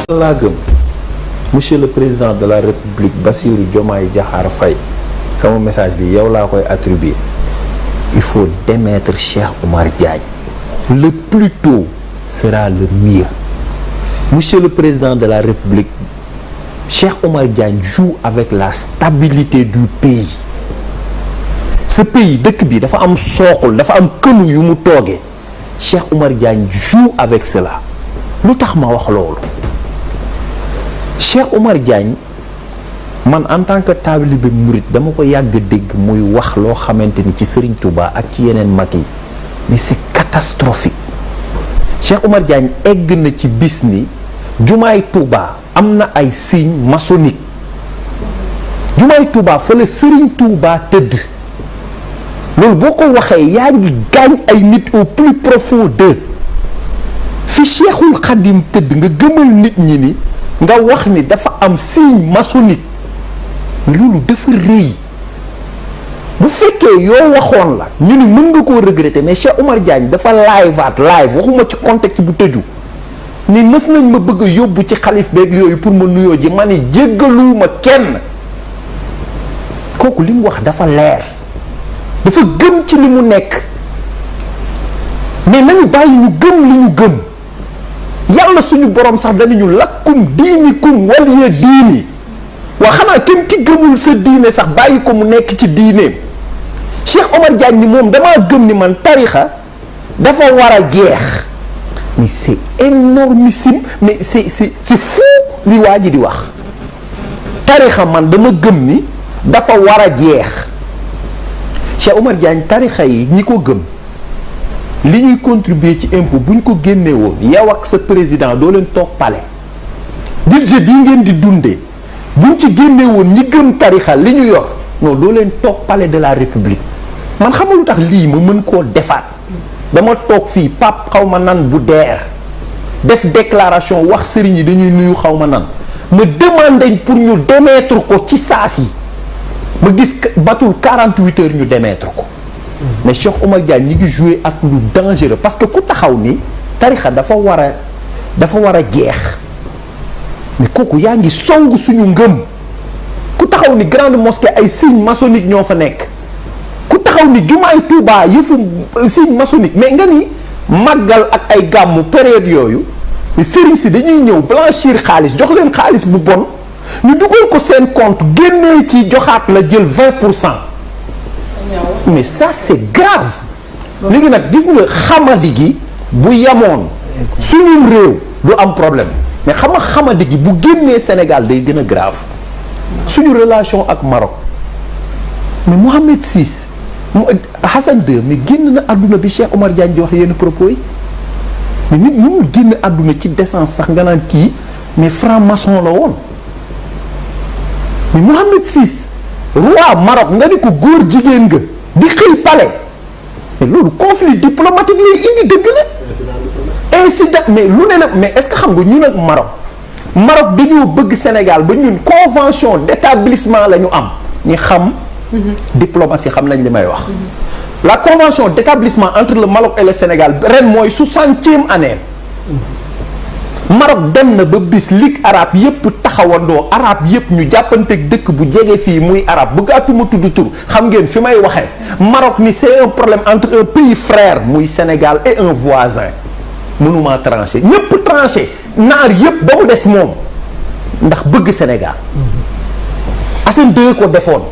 laa gëm monsieur le président de la république Bassirou Diomaye Diakhar Faye sama message bi yow laa koy attribuer. Il faut démettre Cheikh Oumar Diagne. Le plus tôt sera le mieux. Monsieur le président de la république, Cheikh Oumar Diagne joue avec la stabilité du pays. Ce pays dëkk bi dafa am sookul dafa am kënu yu mu toogee Cheikh Oumar Diagne joue avec cela. lu tax ma wax loolu Cheikh Oumar Diagne man en tant que taalibe murit dama ko yàgg dégg muy wax loo xamante ni ci Serigne Touba ak ci yeneen mag yi mais c'est catastrophique. Cheikh Oumar Diagne egg na ci bis ni jumaay Touba am na ay signes maçonniques jumaay Touba fa la Serigne Touba tëdd loolu boo ko waxee yaa ngi gaañ ay nit au plus profond d'eux. fi Cheikhul Khadim tëdd nga gëmal nit ñi ni nga wax ni dafa am signe maçonnique loolu dafa rëy bu fekkee yoo waxoon la ñu ni mën nga koo regretter mais Cheikh Oumar Diagne dafa live waxuma ci contexte bu tëju ni mës nañ ma bëgg a yóbbu ci xalif beeg yooyu pour ma nuyoo ji ma ni jéggaluwuma kenn kooku li mu wax dafa leer dafa gëm ci li mu nekk mais nañu bàyyi ñu gëm li ñu gëm yàlla suñu borom sax danañu lakkum diinikum waliya diini waa xanaa kenn ki gëmul sa diine sax bàyyi ko mu nekk ci diineem Cheikh Oumar Diagne ni moom damaa gëm ni man tarixa dafa war a jeex mais c'est énormissime mais c'est fou li waa ji di wax tarixa man dama gëm ni dafa war a jeex Cheikh Oumar Diagne tarixa yi ñi ko gëm li ñuy contribuer ci impôt bu ñu ko génnee woon yow ak sa président doo leen toog palais budget bii ngeen di dundee buñ ci génnee woon ñi gëm tarixa li ñu yor non doo leen toog palais de la république man xamalu tax lii ma mën koo defaat dama toog fii pap xaw ma nan bu deer def déclaration wax sëriñ yi dañuy nuyu xaw ma nan ma demandé pour ñu démettre ko ci saas yi ma gis batul 48 heures ñu démettre ko mais Cheikh Oumar Diagne ñi ngi joué ak lu dangereux parce que ku taxaw ni tarixa dafa war a jeex mais kooku yaa ngi song suñu ngëm ku taxaw ni grande mosquée ay signe maçonnique ñoo fa nekk ku taxaw ni jumaay Touba yëfu signe maçonnique mais nga ni màggal ak ay gàmmu période yooyu sëriñ si dañuy ñëw blanchir xaalis jox leen xaalis bu bon ñu dugal ko seen compte génnee ci joxaat la jël 20%. mais ça c'est grave léegi nag gis nga xamadi gi bu yamoon suñu réew du am problème mais xamadi gi bu génnee Sénégal day gën a grave suñu relation ak Maroc mais Mohamed VI Hassan II mais génn na àdduna bi Cheikh Oumar Diagne di wax yenn propos yi mais nit ñu mu génn àdduna ci décence sax nga naan kii mais franc-maçon la woon mais Mohamed VI roi Maroc nga ni ko góor jigéen nga di xëy palais mais loolu conflit diplomatique lay indi dëgg la incident mais lu ne la mais est-ce que xam nga ñun ak Maroc dañoo bëgg Sénégal ba ñun convention d'établissement la ñu am ñi xam diplomatie xam nañ li may wax la convention d'établissement entre le Maroc et le Sénégal ren mooy 60e année Maroc dem na ba bis ligue arabe yëpp taxawandoo arabe yëpp ñu jàppanteeg dëkk bu jege fii muy arabe bëggaatuma tudd tur xam ngeen fi may waxee Maroc ni c'est un problème entre un pays frère muy Sénégal et un voisin mënuma tranché ñëpp tranché naar yëpp ba mu des moom ndax bëgg Sénégal Hassan II ko defoon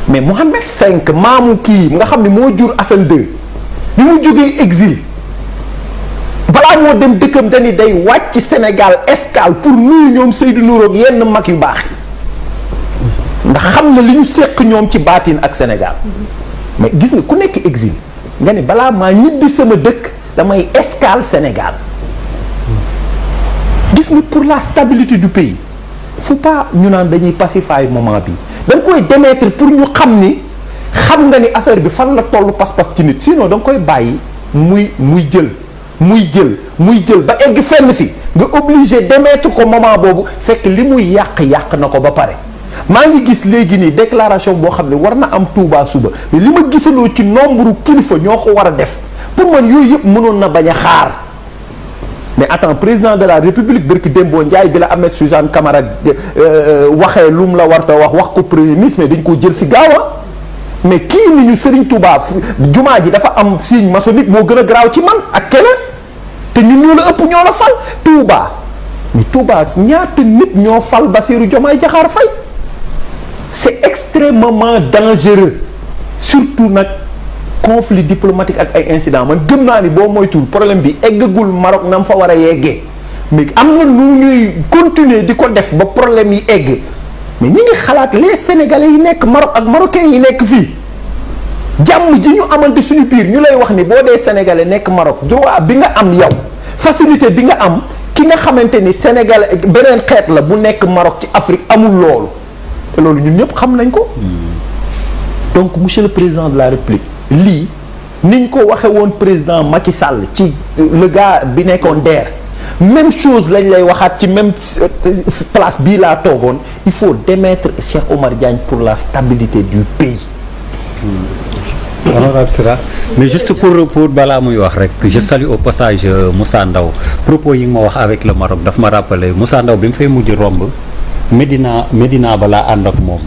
mais Mohamed V maamu kii nga xam ne moo jur Hassan II bi mu jógee exil balaa moo dem dëkkam dañuy day wàcc Sénégal escale pour nuyu ñoom Seydou Nourou ak yenn mag yu baax yi ndax xam na li ñu séq ñoom ci baatin ak Sénégal mais gis nga ku nekk exil nga ne balaa maa ñibbi sama dëkk damay escale Sénégal gis nga pour la stabilité du pays faut pas ñu naan dañuy pacifier moment bi dañ koy démettre pour ñu xam ni xam nga ni affaire bi fan la tollu pas-pas ci nit sinon da nga koy bàyyi muy jël ba egg fenn fi nga obligé démettre ko moment boobu fekk li muy yàq na ko ba pare maa ngi gis léegi nii déclaration boo xam ne war na am Touba suba mais li ma gisaloo ci nombre kilifa ñoo ko war a def pour man yooyu yëpp mënoon na bañ a xaar mais attends président de la république bërki Dembo Ndiaye bi la Ahmed Suzanne Camara waxee lu mu la warta wax ko premier ministre mais dañ koo jël si gaawa mais kii ni ñu Serigne Touba jumaa ji dafa am signe maçonnique moo gën a garaaw ci man ak keneen te ñun ñoo la ëpp ñoo la fal Touba mais Touba ñaata nit ñoo fal Bassirou Diomaye Diakhar Faye c'est extrêmement dangereux surtout nag conflit diplomatique ak ay incident man gëm naa ni boo moytul problème bi eggagul Maroc na mu fa war a yeggee mais am na nu ñuy continuer di ko def ba problème yi egg mais ñi ngi xalaat les sénégalais yi nekk Maroc ak marocains yi nekk fii jàmm ji ñu amante suñu biir ñu lay wax ni boo dee sénégalais nekk Maroc droit bi nga am yow facilité bi nga am ki nga xamante ni sénégalais beneen xeet la bu nekk Maroc ci Afrique amul loolu te loolu ñun ñëpp xam nañ ko. donc monsieur le président de la République lii niñ ko waxe woon président Macky Sall ci le gars bi nekkoon DER même chose lañ lay waxaat ci même place bii laa toogoon il faut démettre Cheikh Oumar Diagne pour la stabilité du pays. Honorable Sira mais juste pour balaa muy wax rek je salue au passage Moussa Ndaw propos yi nga ma wax avec le Maroc daf ma rappelé Moussa Ndaw bi mu fay mujj romb Médina balaa ànd ak moom